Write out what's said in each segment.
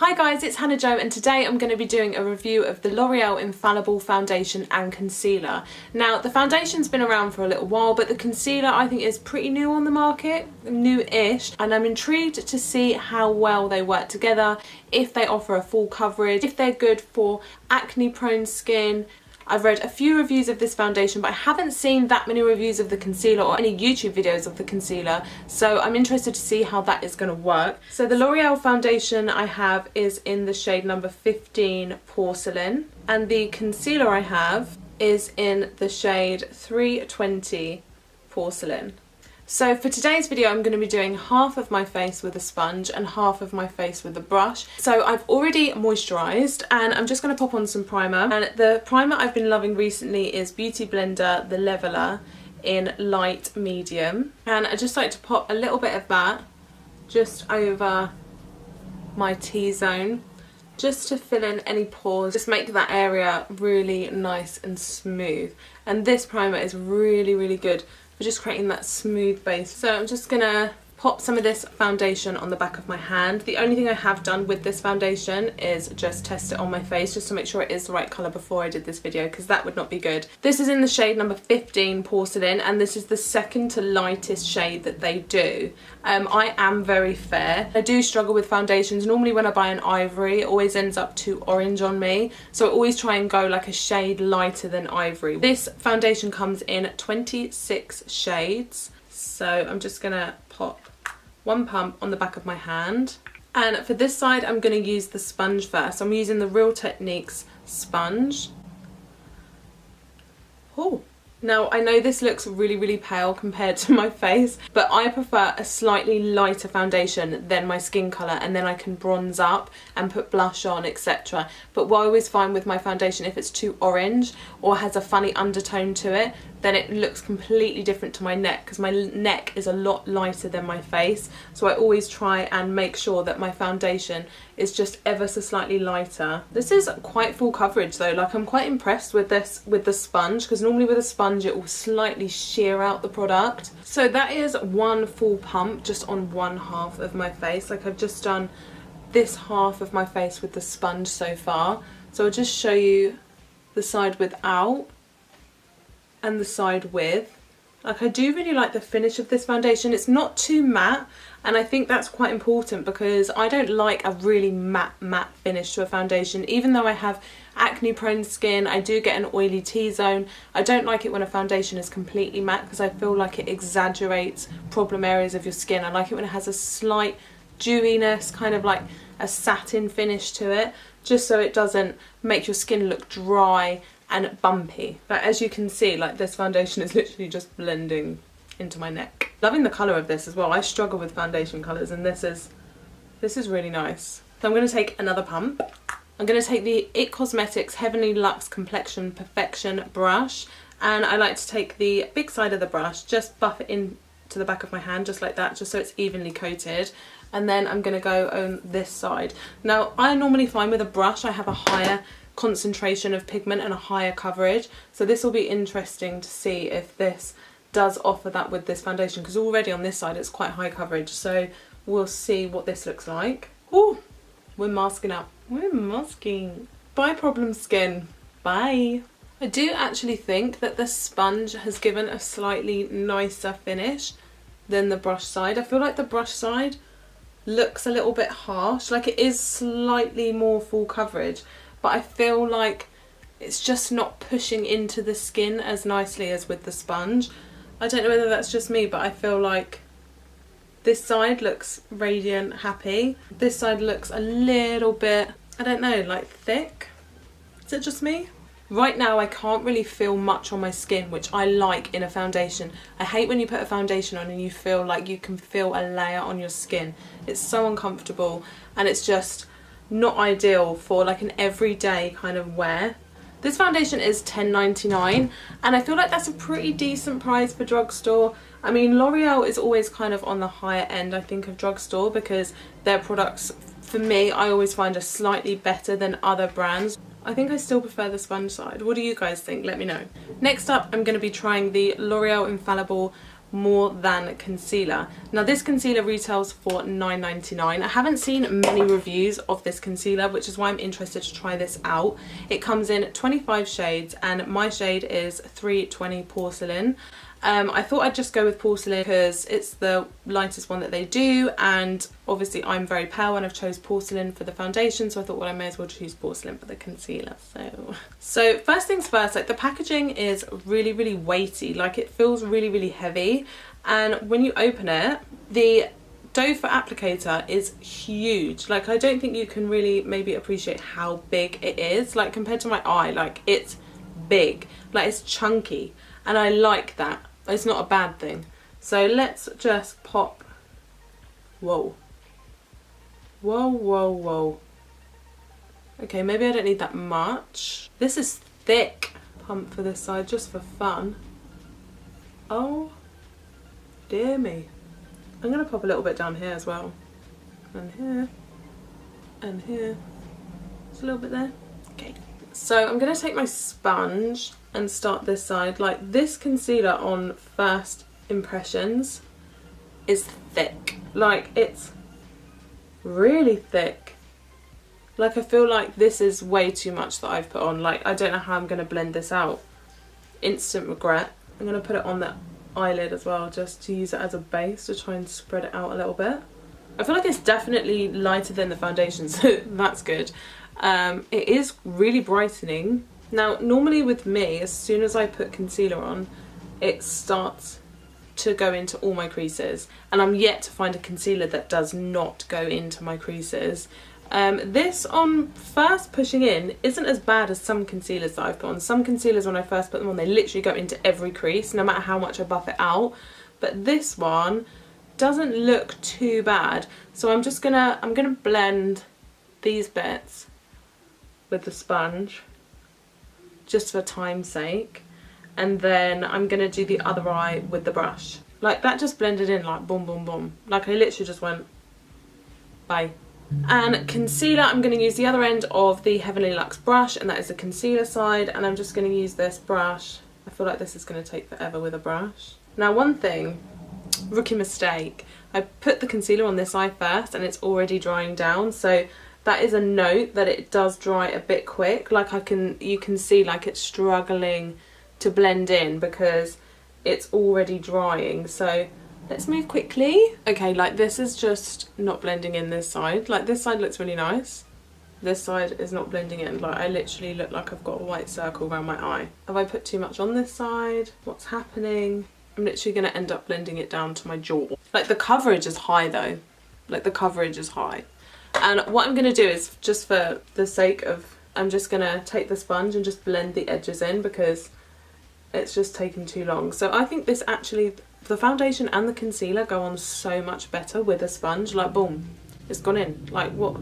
Hi guys, it's Hannah Jo and today I'm going to be doing a review of the L'Oreal Infallible foundation and concealer. Now the foundation's been around for a little while, but the concealer I think is pretty new on the market, new-ish, and I'm intrigued to see how well they work together, if they offer a full coverage, if they're good for acne prone skin. I've read a few reviews of this foundation, but I haven't seen that many reviews of the concealer or any YouTube videos of the concealer, so I'm interested to see how that is going to work. So the L'Oreal foundation I have is in the shade number 15 Porcelain, and the concealer I have is in the shade 320 Porcelain. So for today's video I'm going to be doing half of my face with a sponge and half of my face with a brush. So I've already moisturised and I'm just going to pop on some primer. And the primer I've been loving recently is Beauty Blender The Leveler in light medium. And I just like to pop a little bit of that just over my T-zone, just to fill in any pores, just make that area really nice and smooth. And this primer is really good for just creating that smooth base. So I'm just gonna pop some of this foundation on the back of my hand. The only thing I have done with this foundation is just test it on my face just to make sure it is the right colour before I did this video, because that would not be good. This is in the shade number 15 Porcelain, and this is the second to lightest shade that they do. I am very fair. I do struggle with foundations. Normally when I buy an ivory, it always ends up too orange on me, so I always try and go like a shade lighter than ivory. This foundation comes in 26 shades, so I'm just gonna pop one pump on the back of my hand. And for this side I'm going to use the sponge first. I'm using the Real Techniques sponge. Oh, now I know this looks really pale compared to my face, but I prefer a slightly lighter foundation than my skin colour, and then I can bronze up and put blush on, etc. But what I always find with my foundation, if it's too orange or has a funny undertone to it, then it looks completely different to my neck, because my neck is a lot lighter than my face. So I always try and make sure that my foundation is just ever so slightly lighter. This is quite full coverage though. Like, I'm quite impressed with this with the sponge, because normally with a sponge it will slightly shear out the product. So that is one full pump just on one half of my face. Like, I've just done this half of my face with the sponge so far. So I'll just show you the side without and the side with. Like, I do really like the finish of this foundation. It's not too matte, and I think that's quite important because I don't like a really matte finish to a foundation. Even though I have acne prone skin, I do get an oily T-zone. I don't like it when a foundation is completely matte because I feel like it exaggerates problem areas of your skin. I like it when it has a slight dewiness, kind of like a satin finish to it, just so it doesn't make your skin look dry and bumpy. But as you can see, like, this foundation is literally just blending into my neck. Loving the colour of this as well. I struggle with foundation colours, and this is really nice. So I'm going to take another pump. I'm going to take the IT Cosmetics Heavenly Luxe Complexion Perfection brush, and I like to take the big side of the brush, just buff it in to the back of my hand just like that, just so it's evenly coated. And then I'm going to go on this side. Now, I normally find with a brush I have a higher concentration of pigment and a higher coverage, so this will be interesting to see if this does offer that with this foundation, because already on this side it's quite high coverage, so we'll see what this looks like. Oh, we're masking up. We're masking. Bye problem skin. Bye. I do actually think that the sponge has given a slightly nicer finish than the brush side. I feel like the brush side looks a little bit harsh. Like, it is slightly more full coverage, but I feel like it's just not pushing into the skin as nicely as with the sponge. I don't know whether that's just me, but I feel like this side looks radiant, happy. This side looks a little bit, I don't know, like thick. Is it just me? Right now I can't really feel much on my skin, which I like in a foundation. I hate when you put a foundation on and you feel like you can feel a layer on your skin. It's so uncomfortable, and it's just not ideal for like an everyday kind of wear. This foundation is $10.99, and I feel like that's a pretty decent price for drugstore. I mean, L'Oreal is always kind of on the higher end, I think, of drugstore, because their products, for me, I always find are slightly better than other brands. I think I still prefer the sponge side. What do you guys think? Let me know. Next up, I'm going to be trying the L'Oreal Infallible more than concealer. Now this concealer retails for $9.99. I haven't seen many reviews of this concealer, which is why I'm interested to try this out. It comes in 25 shades and my shade is 320 Porcelain. I thought I'd just go with Porcelain because it's the lightest one that they do, and obviously I'm very pale and I've chose Porcelain for the foundation, so I thought, well, I may as well choose Porcelain for the concealer. So first things first, like the packaging is really, really weighty. Like it feels really, really heavy, and when you open it, the doe foot applicator is huge. Like I don't think you can really maybe appreciate how big it is. Like compared to my eye, like it's big, like it's chunky, and I like that. It's not a bad thing. So let's just pop. Whoa. Whoa, whoa, whoa. Okay, maybe I don't need that much. This is thick. Pump for this side just for fun. Oh, dear me. I'm going to pop a little bit down here as well. And here. And here. Just a little bit there. Okay. So I'm going to take my sponge and start this side. Like this concealer on first impressions is thick. Like it's really thick. Like I feel like this is way too much that I've put on. Like I don't know how I'm going to blend this out. Instant regret. I'm going to put it on the eyelid as well, just to use it as a base to try and spread it out a little bit. I feel like it's definitely lighter than the foundation, so that's good. It is really brightening. Now normally with me, as soon as I put concealer on, it starts to go into all my creases, and I'm yet to find a concealer that does not go into my creases. This on first pushing in isn't as bad as some concealers that I've put on. Some concealers when I first put them on, they literally go into every crease no matter how much I buff it out, but this one doesn't look too bad. So I'm gonna blend these bits with the sponge just for time's sake, and then I'm gonna do the other eye with the brush. Like that just blended in like boom boom boom. Like I literally just went bye. And concealer, I'm going to use the other end of the Heavenly Luxe brush, and that is the concealer side, and I'm just going to use this brush. I feel like this is going to take forever with a brush. Now one thing, rookie mistake, I put the concealer on this eye first and it's already drying down, so that is a note that it does dry a bit quick. Like you can see like it's struggling to blend in because it's already drying. So let's move quickly. Okay, like this is just not blending in this side. Like this side looks really nice. This side is not blending in. Like I literally look like I've got a white circle around my eye. Have I put too much on this side? What's happening? I'm literally gonna end up blending it down to my jaw. Like the coverage is high though. Like the coverage is high. And what I'm gonna do is, just for the sake of, I'm just gonna take the sponge and just blend the edges in because it's just taking too long. So I think this actually, the foundation and the concealer go on so much better with a sponge. Like boom, it's gone in. Like what?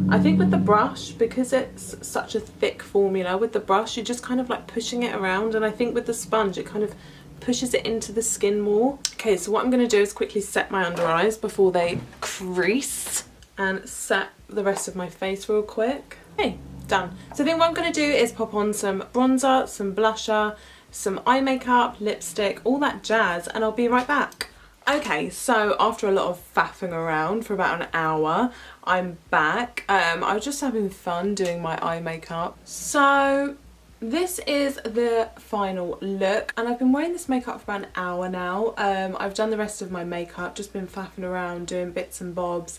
I think with the brush, because it's such a thick formula, with the brush you're just kind of like pushing it around, and I think with the sponge it kind of pushes it into the skin more. Okay, so what I'm going to do is quickly set my under eyes before they crease, and set the rest of my face real quick. Okay, done. So then what I'm going to do is pop on some bronzer, some blusher, some eye makeup, lipstick, all that jazz, and I'll be right back. Okay, so after a lot of faffing around for about an hour, I'm back. I was just having fun doing my eye makeup. So this is the final look, and I've been wearing this makeup for about an hour now. I've done the rest of my makeup, just been faffing around doing bits and bobs,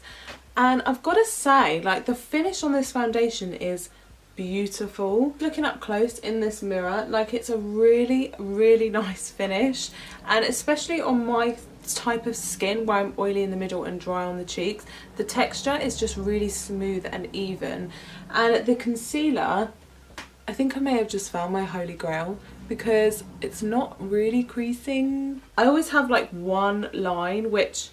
and I've got to say, like, the finish on this foundation is beautiful. Looking up close in this mirror, like, it's a really, really nice finish, and especially on my type of skin where I'm oily in the middle and dry on the cheeks, the texture is just really smooth and even. And the concealer, I think I may have just found my holy grail, because it's not really creasing. I always have like one line, which,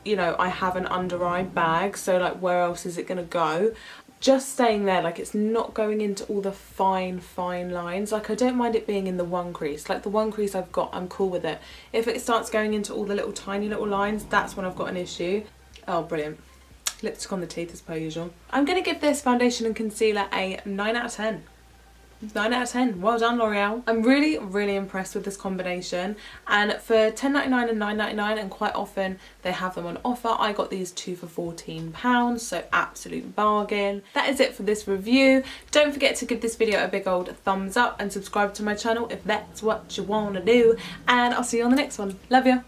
you know, I have an under eye bag, so like where else is it gonna go? Just staying there, like it's not going into all the fine lines. Like I don't mind it being in the one crease, like the one crease I've got, I'm cool with it. If it starts going into all the little tiny little lines, that's when I've got an issue. Oh, brilliant. Lipstick on the teeth as per usual. I'm gonna give this foundation and concealer a 9 out of 10. 9 out of 10. Well done, L'Oreal. I'm really impressed with this combination, and for £10.99 and £9.99, and quite often they have them on offer, I got these two for £14, so absolute bargain. That is it for this review. Don't forget to give this video a big old thumbs up and subscribe to my channel if that's what you want to do, and I'll see you on the next one. Love ya.